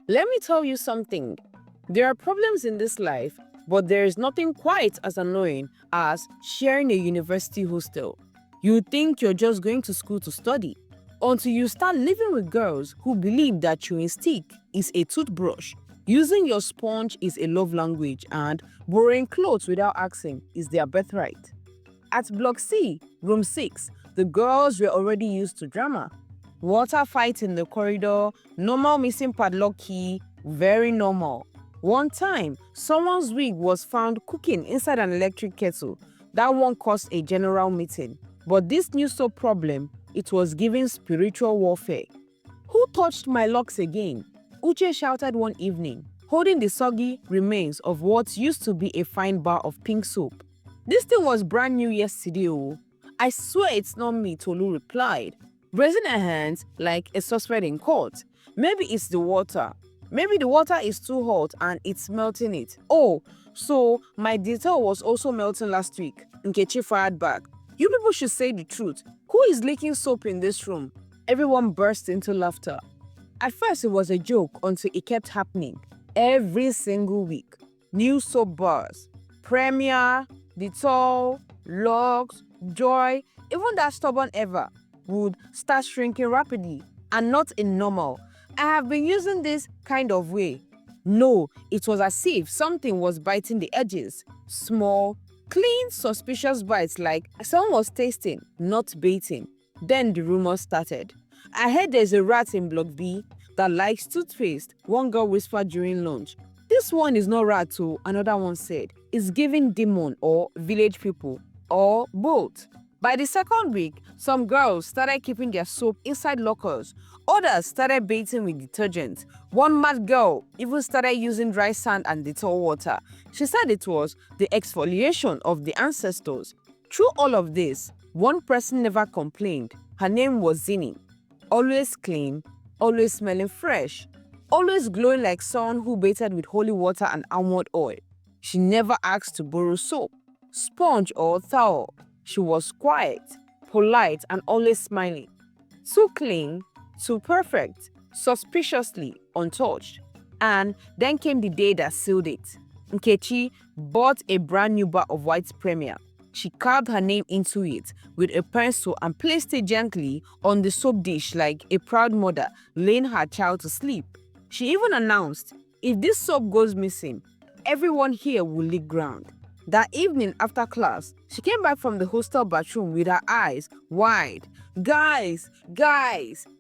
Let me tell you something. There are problems in this life, but there is nothing quite as annoying as sharing a university hostel. You think you're just going to school to study until you start living with girls who believe that chewing stick is a toothbrush, using your sponge is a love language, and borrowing clothes without asking is their birthright. At Block C, Room 6, the girls were already used to drama. Water fight in the corridor, normal missing padlock key, very normal. One time, someone's wig was found cooking inside an electric kettle. That one caused a general meeting. But this new soap problem, it was giving spiritual warfare. Who touched my locks again? Uche shouted one evening, holding the soggy remains of what used to be a fine bar of pink soap. This thing was brand new yesterday, oh. I swear it's not me, Tolu replied, raising her hands like a suspect in court. Maybe it's the water. Maybe the water is too hot and it's melting it. Oh, so my detail was also melting last week. Nkechi fired back. You people should say the truth. Who is leaking soap in this room? Everyone burst into laughter. At first it was a joke until it kept happening. Every single week. New soap bars. Premier, Dettol, Lux, Joy, even that stubborn Eva would start shrinking rapidly and not in normal. I have been using this kind of way. No, it was as if something was biting the edges. Small, clean, suspicious bites like someone was tasting, not baiting. Then the rumor started. I heard there's a rat in Block B that likes toothpaste, one girl whispered during lunch. This one is not rat too, another one said. It's giving demon or village people, or both. By the second week, some girls started keeping their soap inside lockers. Others started bathing with detergent. One mad girl even started using dry sand and Dettol water. She said it was the exfoliation of the ancestors. Through all of this, one person never complained. Her name was Zini. Always clean, always smelling fresh, always glowing like someone who bathed with holy water and almond oil. She never asked to borrow soap, sponge or towel. She was quiet, polite, and always smiling. Too clean, too perfect, suspiciously untouched. And then came the day that sealed it. Nkechi bought a brand new bar of white Premier. She carved her name into it with a pencil and placed it gently on the soap dish like a proud mother laying her child to sleep. She even announced, if this soap goes missing, everyone here will lick ground. That evening after class, she came back from the hostel bathroom with her eyes wide. Guys,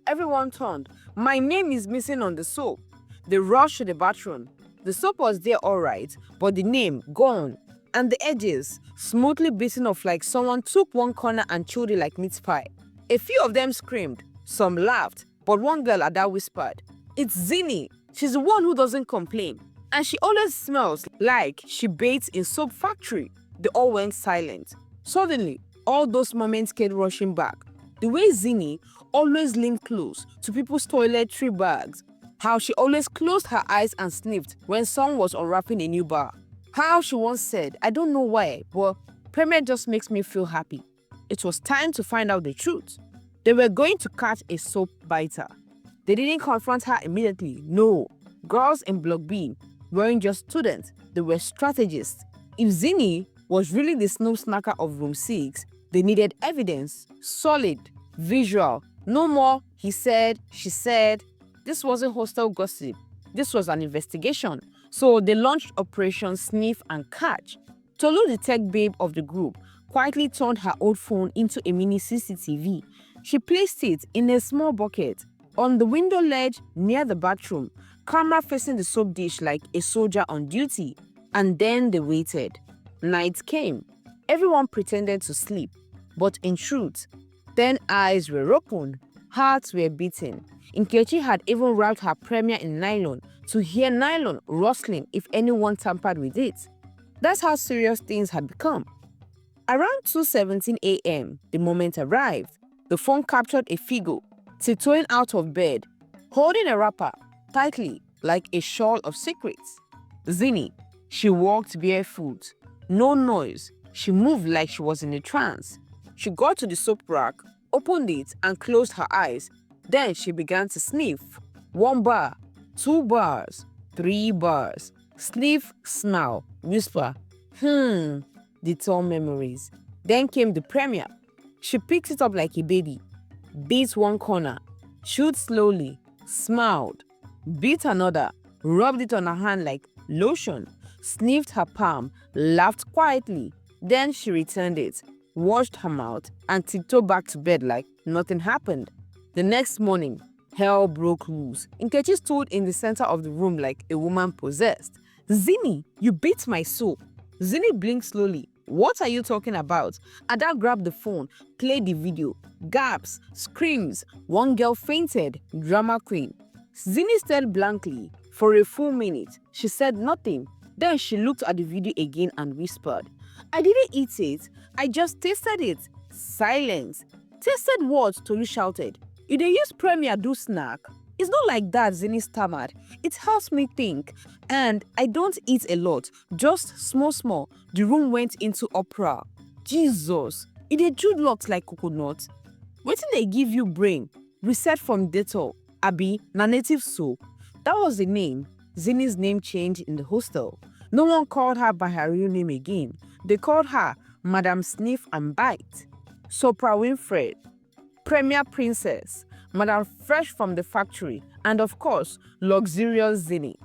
everyone turned. My name is missing on the soap. They rushed to the bathroom. The soap was there all right, but the name gone. And the edges smoothly beaten off like someone took one corner and chewed it like meat pie. A few of them screamed, some laughed, but one girl at that whispered, "It's Zini. She's the one who doesn't complain. And she always smells like she bathes in soap factory." They all went silent. Suddenly, all those moments came rushing back. The way Zini always leaned close to people's toiletry bags. How she always closed her eyes and sniffed when someone was unwrapping a new bar. How she once said, "I don't know why, but Premier just makes me feel happy." It was time to find out the truth. They were going to catch a soap biter. They didn't confront her immediately, no. Girls in Block B weren't just students, they were strategists. If Zini was really the snow snacker of Room 6, they needed evidence, solid, visual. No more, he said, she said. This wasn't hostel gossip. This was an investigation. So they launched Operation Sniff and Catch. Tolu, the tech babe of the group, quietly turned her old phone into a mini CCTV. She placed it in a small bucket on the window ledge near the bathroom, camera facing the soap dish like a soldier on duty. And then they waited. Night came. Everyone pretended to sleep. But in truth, then eyes were open, hearts were beating. Nkechi had even wrapped her Premier in nylon to hear nylon rustling if anyone tampered with it. That's how serious things had become. Around 2:17 a.m., the moment arrived. The phone captured a figure, tiptoeing out of bed, holding a wrapper tightly like a shawl of secrets. Zini. She walked barefoot. No noise. She moved like she was in a trance. She got to the soap rack, opened it and closed her eyes. Then she began to sniff. One bar, 2 bars, 3 bars. Sniff, smile, whisper, detour memories. Then came the premiere. She picked it up like a baby, beat one corner, chewed slowly, smiled, beat another, rubbed it on her hand like lotion, sniffed her palm, laughed quietly. Then she returned it, washed her mouth, and tiptoed back to bed like nothing happened. The next morning, hell broke loose. Nkechi stood in the center of the room like a woman possessed. Zini, you beat my soul. Zini blinked slowly. What are you talking about? Ada grabbed the phone, played the video. Gaps, screams. One girl fainted. Drama queen. Zini stared blankly. For a full minute, she said nothing. Then she looked at the video again and whispered, I didn't eat it. I just tasted it. Silence. Tasted what? Tolu shouted. You dey use Premier do snack? It's not like that, Zini stammered. It helps me think. And I don't eat a lot, just small. The room went into opera. Jesus, it dey jude locks like coconut. Wetin dey give you brain? Reset from Dettol, abi na native soap. That was the name. Zini's name changed in the hostel. No one called her by her real name again. They called her Madam Sniff and Bite, Sopra Winfred, Premier Princess, Madam Fresh from the Factory, and of course, Luxurious Zini.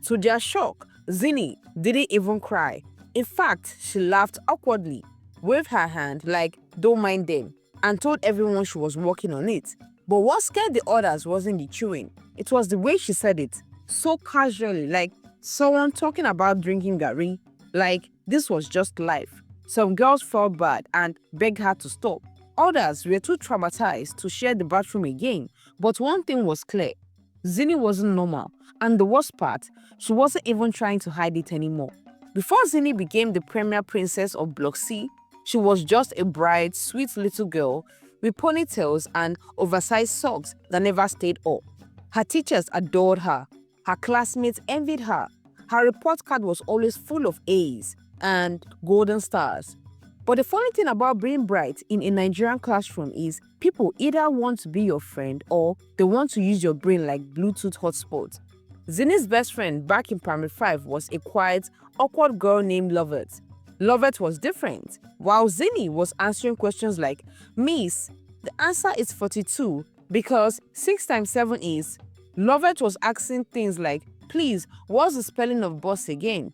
To their shock, Zini didn't even cry. In fact, she laughed awkwardly, waved her hand like, don't mind them, and told everyone she was working on it. But what scared the others wasn't the chewing. It was the way she said it, so casually, like someone talking about drinking garri, like this was just life. Some girls felt bad and begged her to stop. Others were too traumatized to share the bathroom again. But one thing was clear. Zini wasn't normal. And the worst part, she wasn't even trying to hide it anymore. Before Zini became the premier princess of Block C, she was just a bright, sweet little girl with ponytails and oversized socks that never stayed up. Her teachers adored her. Her classmates envied her. Her report card was always full of A's and golden stars. But the funny thing about being bright in a Nigerian classroom is people either want to be your friend or they want to use your brain like Bluetooth hotspot. Zini's best friend back in primary 5 was a quiet, awkward girl named Lovett. Lovett was different. While Zini was answering questions like, Miss, the answer is 42 because 6 times 7 is, Lovett was asking things like, please, what's the spelling of boss again?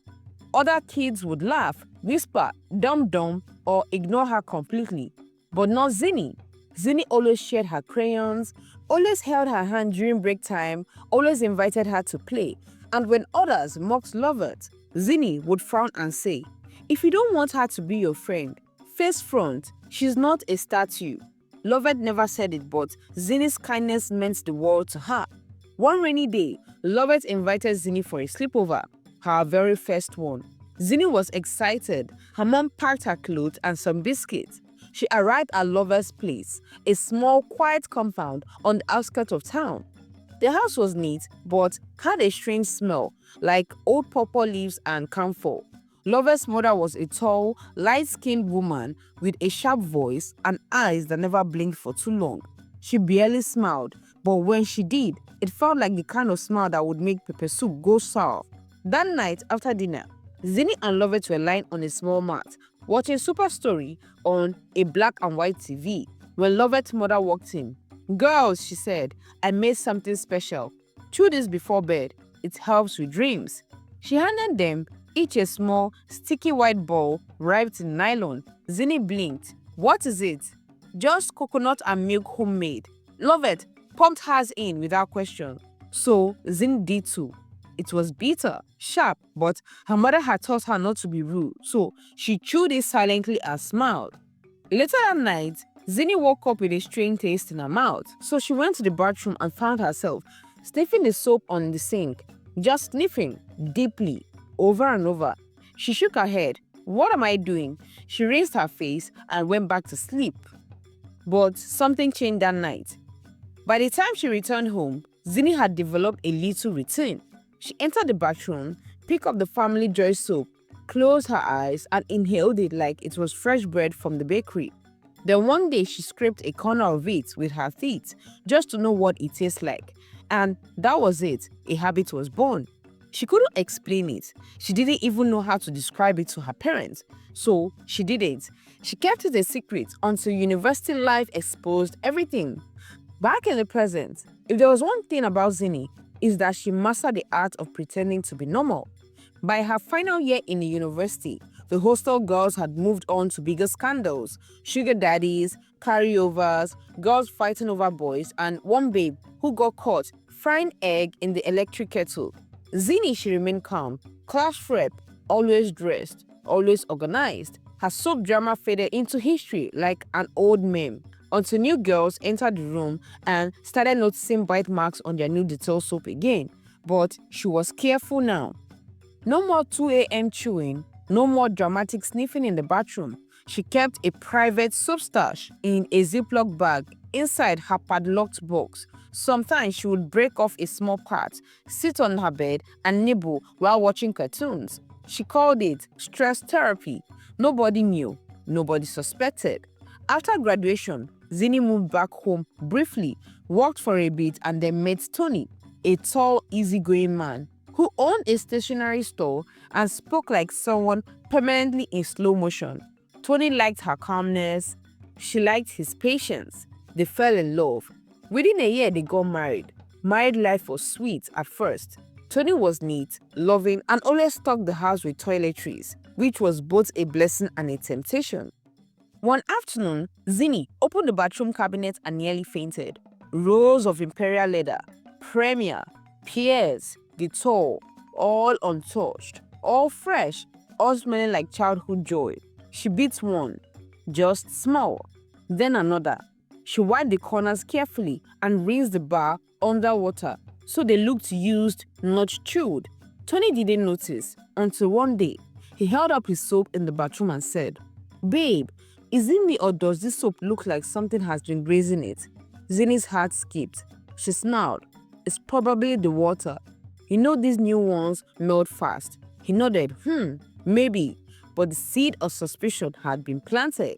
Other kids would laugh, whisper, dumb, or ignore her completely. But not Zini. Zini always shared her crayons, always held her hand during break time, always invited her to play. And when others mocked Lovett, Zini would frown and say, if you don't want her to be your friend, face front, she's not a statue. Lovett never said it, but Zini's kindness meant the world to her. One rainy day, Lovett invited Zini for a sleepover, her very first one. Zini was excited. Her mom packed her clothes and some biscuits. She arrived at Lovett's place, a small, quiet compound on the outskirts of town. The house was neat, but had a strange smell, like old pawpaw leaves and camphor. Lovett's mother was a tall, light-skinned woman with a sharp voice and eyes that never blinked for too long. She barely smiled, but when she did, it felt like the kind of smile that would make pepper soup go sour. That night, after dinner, Zini and Lovett were lying on a small mat, watching Super Story on a black and white TV, when Lovett's mother walked in. Girls, she said, I made something special. Chew this before bed. It helps with dreams. She handed them each a small, sticky white ball wrapped in nylon. Zini blinked. What is it? Just coconut and milk homemade. Lovett pumped hers in without question. So Zini did too. It was bitter, sharp, but her mother had taught her not to be rude, so she chewed it silently and smiled. Later that night, Zini woke up with a strange taste in her mouth, so she went to the bathroom and found herself sniffing the soap on the sink, just sniffing, deeply, over and over. She shook her head. What am I doing? She raised her face and went back to sleep. But something changed that night. By the time she returned home, Zini had developed a little routine. She entered the bathroom, picked up the family joy soap, closed her eyes, and inhaled it like it was fresh bread from the bakery. Then one day she scraped a corner of it with her teeth just to know what it tastes like. And that was it. A habit was born. She couldn't explain it. She didn't even know how to describe it to her parents. So she didn't. She kept it a secret until university life exposed everything. Back in the present, if there was one thing about Zini, is that she mastered the art of pretending to be normal. By her final year in the university, the hostel girls had moved on to bigger scandals, sugar daddies, carryovers, girls fighting over boys, and one babe who got caught frying egg in the electric kettle. Zini, she remained calm, class rep, always dressed, always organized. Her soap drama faded into history like an old meme until new girls entered the room and started noticing bite marks on their new detail soap again. But she was careful now. No more 2 a.m. chewing, no more dramatic sniffing in the bathroom. She kept a private soap stash in a Ziploc bag inside her padlocked box. Sometimes she would break off a small part, sit on her bed and nibble while watching cartoons. She called it stress therapy. Nobody knew, nobody suspected. After graduation, Zini moved back home briefly, worked for a bit and then met Tony, a tall, easygoing man who owned a stationery store and spoke like someone permanently in slow motion. Tony liked her calmness. She liked his patience. They fell in love. Within a year, they got married. Married life was sweet at first. Tony was neat, loving, and always stocked the house with toiletries, which was both a blessing and a temptation. One afternoon, Zini opened the bathroom cabinet and nearly fainted. Rows of imperial leather, Premier, Pierre's, Dettol, all untouched, all fresh, all smelling like childhood joy. She bit one, just small, then another. She wiped the corners carefully and rinsed the bar under water so they looked used, not chewed. Tony didn't notice until one day he held up his soap in the bathroom and said, "Babe, is it me or does this soap look like something has been grazing it?" Zini's heart skipped. She snarled, "It's probably the water. You know these new ones melt fast." He nodded, maybe, but the seed of suspicion had been planted.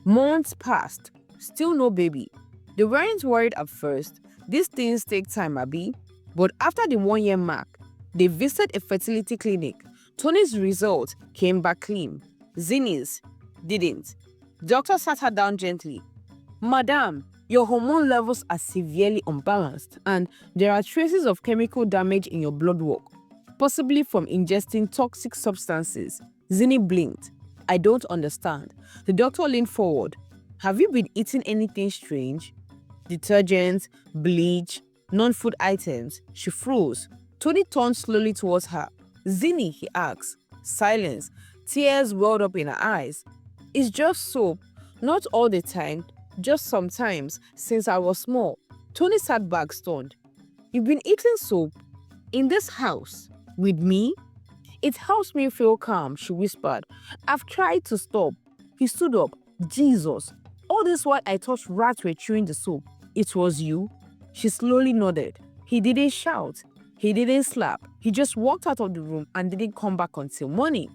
Months passed, still no baby. They weren't worried at first. These things take time, Abby. But after the 1-year mark, they visited a fertility clinic. Tony's result came back clean. Zini's didn't. Doctor sat her down gently. "Madam, your hormone levels are severely unbalanced and there are traces of chemical damage in your blood work, possibly from ingesting toxic substances." Zini blinked. "I don't understand." The doctor leaned forward. "Have you been eating anything strange? Detergent, bleach, non-food items?" She froze. Tony turned slowly towards her. "Zini," he asked. Silence. Tears welled up in her eyes. "It's just soap. Not all the time, just sometimes, since I was small." Tony sat back stunned. "You've been eating soap? In this house? With me?" "It helps me feel calm," she whispered. "I've tried to stop." He stood up. "Jesus, all this while I thought rats were chewing the soap. It was you?" She slowly nodded. He didn't shout. He didn't slap. He just walked out of the room and didn't come back until morning.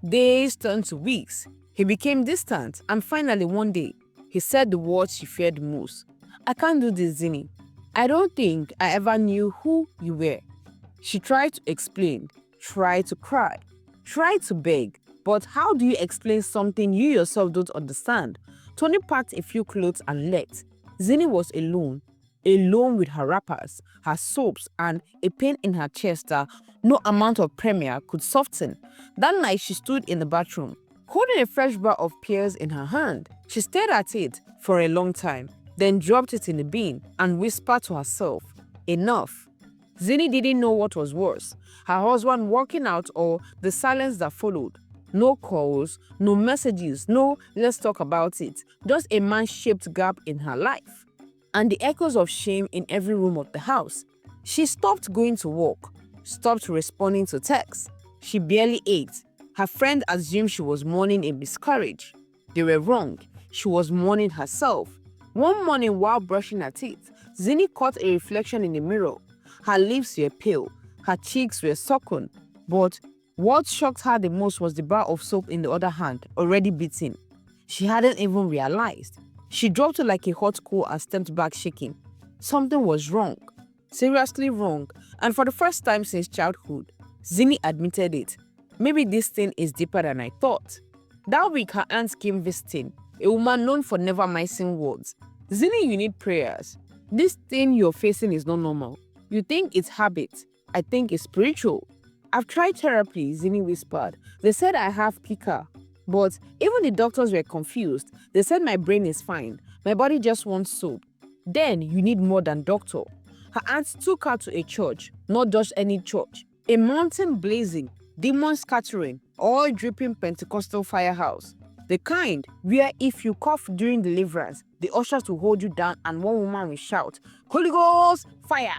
Days turned to weeks. He became distant and finally one day, he said the words she feared most. "I can't do this, Zini. I don't think I ever knew who you were." She tried to explain, tried to cry, tried to beg, but how do you explain something you yourself don't understand? Tony packed a few clothes and left. Zini was alone with her wrappers, her soaps, and a pain in her chest that no amount of Premier could soften. That night, she stood in the bathroom, holding a fresh bar of pears in her hand. She stared at it for a long time, then dropped it in the bin and whispered to herself, "Enough." Zini didn't know what was worse, her husband walking out or the silence that followed. No calls, no messages, no "let's talk about it," just a man-shaped gap in her life. And the echoes of shame in every room of the house. She stopped going to work, stopped responding to texts. She barely ate. Her friend assumed she was mourning a miscarriage. They were wrong. She was mourning herself. One morning while brushing her teeth, Zini caught a reflection in the mirror. Her lips were pale. Her cheeks were sunken. But what shocked her the most was the bar of soap in the other hand, already beaten. She hadn't even realized. She dropped it like a hot coal and stepped back shaking. Something was wrong. Seriously wrong, and for the first time since childhood, Zinni admitted it. Maybe this thing is deeper than I thought. That week, her aunt came visiting, a woman known for never missing words. Zinni, you need prayers. This thing you're facing is not normal. You think it's habit. I think it's spiritual. I've tried therapy, Zinni whispered. They said I have pica. But even the doctors were confused. They said my brain is fine. My body just wants soup. Then you need more than doctor. Her aunt took her to a church, not just any church. A mountain blazing, demons scattering, oil dripping Pentecostal firehouse. The kind where if you cough during deliverance, the ushers will hold you down and one woman will shout, "Holy Ghost, fire!"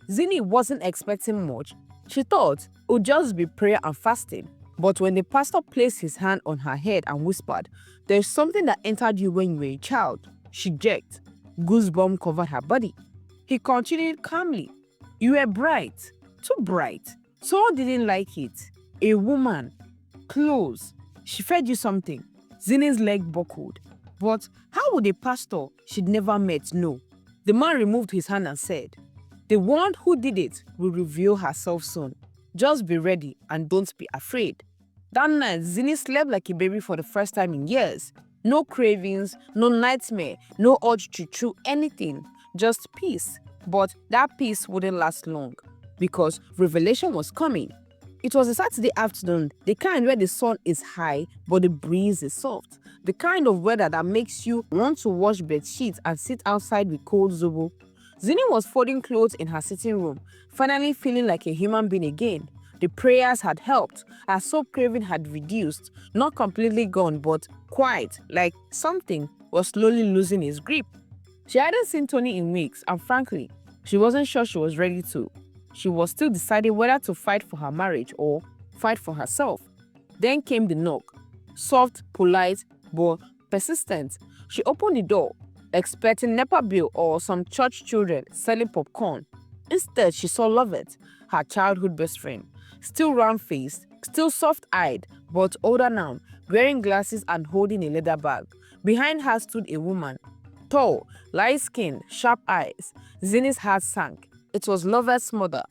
Zinni wasn't expecting much. She thought it would just be prayer and fasting. But when the pastor placed his hand on her head and whispered, "There's something that entered you when you were a child," she jerked. Goosebumps covered her body. He continued calmly, "You were bright, too bright. Someone didn't like it. A woman. Close. She fed you something." Zinni's leg buckled. But how would a pastor she'd never met know? The man removed his hand and said, "The one who did it will reveal herself soon. Just be ready and don't be afraid." That night, Zinni slept like a baby for the first time in years. No cravings, no nightmare, no urge to chew anything, just peace. But that peace wouldn't last long because revelation was coming. It was a Saturday afternoon, the kind where the sun is high but the breeze is soft. The kind of weather that makes you want to wash bed sheets and sit outside with cold zobo. Zinni was folding clothes in her sitting room, finally feeling like a human being again. The prayers had helped. Her soap craving had reduced, not completely gone, but quite, like something was slowly losing its grip. She hadn't seen Tony in weeks, and frankly, she wasn't sure she was ready to. She was still deciding whether to fight for her marriage or fight for herself. Then came the knock. Soft, polite, but persistent. She opened the door, expecting NEPA bill or some church children selling popcorn. Instead, she saw Lovett, her childhood best friend. Still round-faced, still soft-eyed, but older now, wearing glasses and holding a leather bag. Behind her stood a woman. Tall, light-skinned, sharp eyes. Zinni's heart sank. It was Lovett's mother.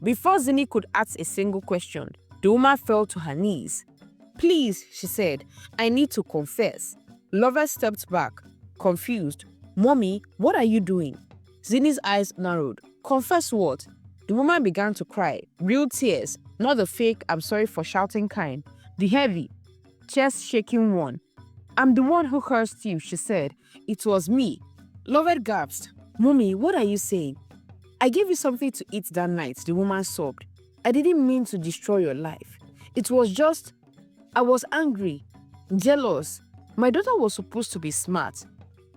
Before Zinni could ask a single question, the woman fell to her knees. "Please," she said, "I need to confess." Lovett stepped back, confused. "Mommy, what are you doing?" Zinni's eyes narrowed. "Confess what?" The woman began to cry, real tears, not the fake "I'm sorry for shouting" kind, the heavy, chest-shaking one. "I'm the one who cursed you," she said. "It was me." Lovett gasped. "Mommy, what are you saying?" "I gave you something to eat that night," the woman sobbed. "I didn't mean to destroy your life. It was just, I was angry, jealous. My daughter was supposed to be smart,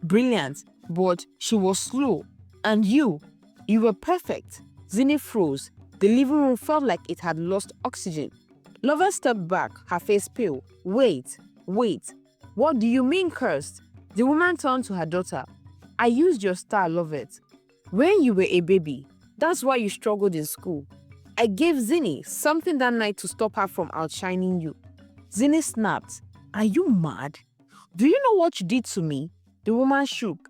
brilliant, but she was slow. And you were perfect." Zinni froze. The living room felt like it had lost oxygen. Lovett stepped back, her face pale. Wait. What do you mean cursed?" The woman turned to her daughter. "I used your star, Lovett. When you were a baby, that's why you struggled in school. I gave Zinni something that night to stop her from outshining you." Zinni snapped. "Are you mad? Do you know what you did to me?" The woman shook.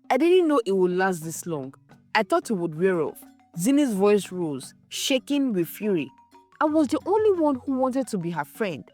"I didn't know it would last this long. I thought it would wear off." Zinni's voice rose, shaking with fury. "I was the only one who wanted to be her friend.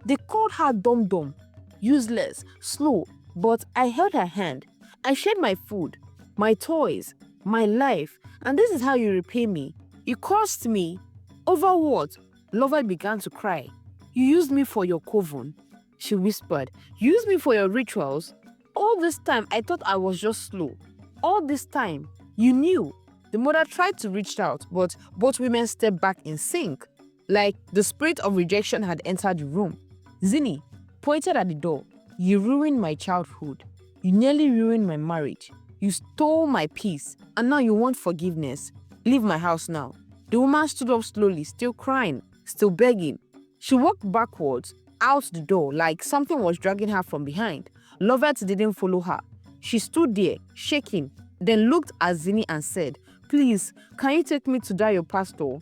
They called her dum-dum, useless, slow, but I held her hand. I shared my food, my toys, my life, and this is how you repay me. You cursed me. Over what?" Lovett began to cry. "You used me for your coven," she whispered. "You used me for your rituals. All this time I thought I was just slow. All this time you knew." The mother tried to reach out, but both women stepped back in sync, like the spirit of rejection had entered the room. Zinni pointed at the door. "You ruined my childhood. You nearly ruined my marriage. You stole my peace, and now you want forgiveness. Leave my house now." The woman stood up slowly, still crying, still begging. She walked backwards, out the door, like something was dragging her from behind. Lovett didn't follow her. She stood there, shaking, then looked at Zinni and said, "Please, can you take me to that your pastor?"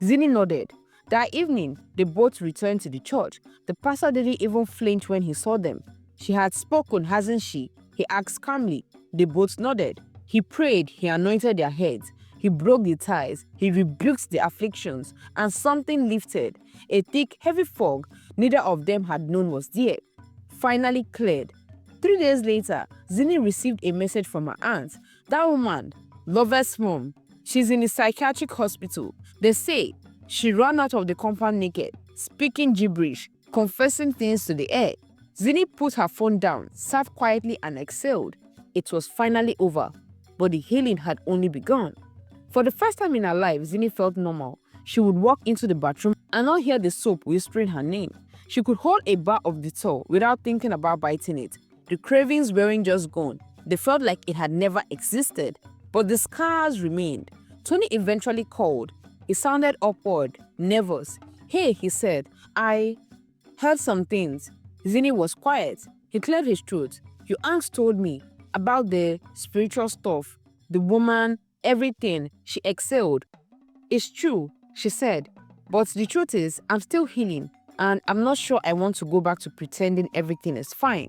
Zinni nodded. That evening, they both returned to the church. The pastor didn't even flinch when he saw them. "She had spoken, hasn't she?" he asked calmly. They both nodded. He prayed, he anointed their heads. He broke the ties, he rebuked the afflictions, and something lifted. A thick, heavy fog neither of them had known was there finally cleared. 3 days later, Zini received a message from her aunt. That woman, Lover's mom, she's in a psychiatric hospital. They say she ran out of the compound naked, speaking gibberish, confessing things to the air. Zini put her phone down, sat quietly and exhaled. It was finally over, but the healing had only begun. For the first time in her life, Zini felt normal. She would walk into the bathroom and not hear the soap whispering her name. She could hold a bar of Dettol without thinking about biting it. The cravings weren't just gone. They felt like it had never existed. But the scars remained. Tony eventually called. He sounded awkward, nervous. Hey, he said, I heard some things. Zini was quiet. He cleared his throat. Your aunt told me about the spiritual stuff, the woman, everything. She exhaled. It's true, she said. But the truth is, I'm still healing, and I'm not sure I want to go back to pretending everything is fine.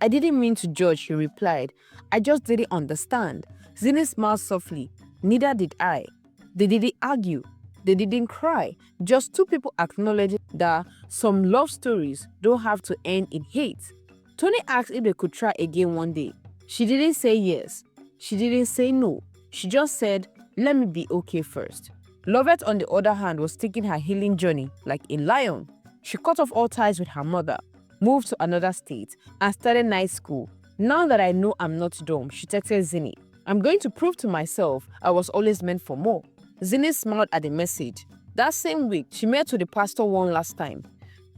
I didn't mean to judge, he replied. I just didn't understand. Zini smiled softly. Neither did I. They didn't argue. They didn't cry. Just two people acknowledging that some love stories don't have to end in hate. Tony asked if they could try again one day. She didn't say yes. She didn't say no. She just said, let me be okay first. Lovett, on the other hand, was taking her healing journey like a lion. She cut off all ties with her mother, moved to another state, and started night school. Now that I know I'm not dumb, she texted Zini. I'm going to prove to myself I was always meant for more. Zini smiled at the message. That same week, she met with the pastor one last time.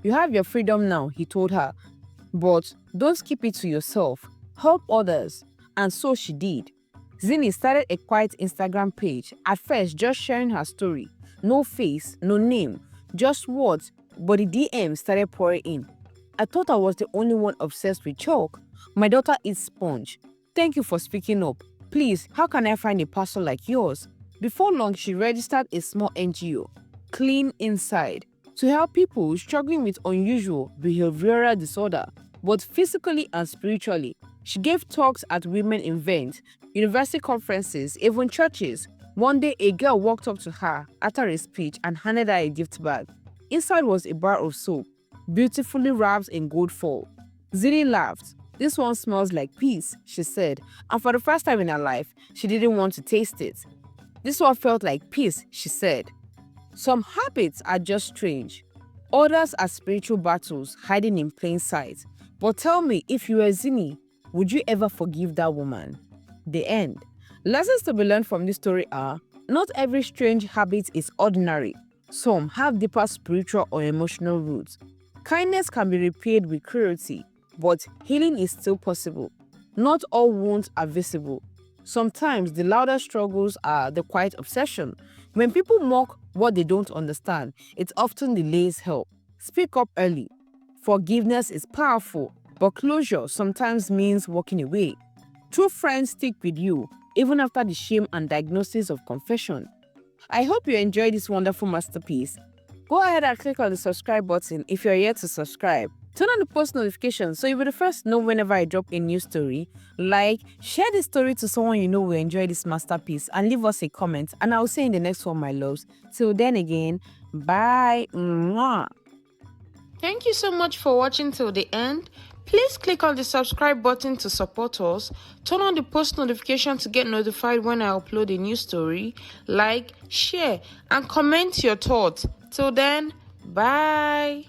You have your freedom now, he told her. But don't keep it to yourself. Help others. And so she did. Zini started a quiet Instagram page, at first just sharing her story. No face, no name, just words, but the DMs started pouring in. I thought I was the only one obsessed with chalk. My daughter eats sponge. Thank you for speaking up. Please, how can I find a pastor like yours? Before long, she registered a small NGO, Clean Inside, to help people struggling with unusual behavioral disorder, both physically and spiritually. She gave talks at women events, university conferences, even churches. One day, a girl walked up to her after a speech and handed her a gift bag. Inside was a bar of soap, beautifully wrapped in gold foil. Zini laughed. This one smells like peace, she said, and for the first time in her life, she didn't want to taste it. This one felt like peace, she said. Some habits are just strange. Others are spiritual battles hiding in plain sight. But tell me, if you were Zini, would you ever forgive that woman? The end. Lessons to be learned from this story are, not every strange habit is ordinary. Some have deeper spiritual or emotional roots. Kindness can be repaid with cruelty, but healing is still possible. Not all wounds are visible. Sometimes the louder struggles are the quiet obsession. When people mock what they don't understand, it often delays help. Speak up early. Forgiveness is powerful, but closure sometimes means walking away. True friends stick with you, even after the shame and diagnosis of confession. I hope you enjoyed this wonderful masterpiece. Go ahead and click on the subscribe button if you're yet to subscribe. Turn on the post notifications so you'll be the first to know whenever I drop a new story. Like, share this story to someone you know will enjoy this masterpiece, and leave us a comment, and I'll see you in the next one, my loves. Till then again, bye. Mwah. Thank you so much for watching till the end. Please click on the subscribe button to support us. Turn on the post notification to get notified when I upload a new story. Like, share, and comment your thoughts. Till then, bye.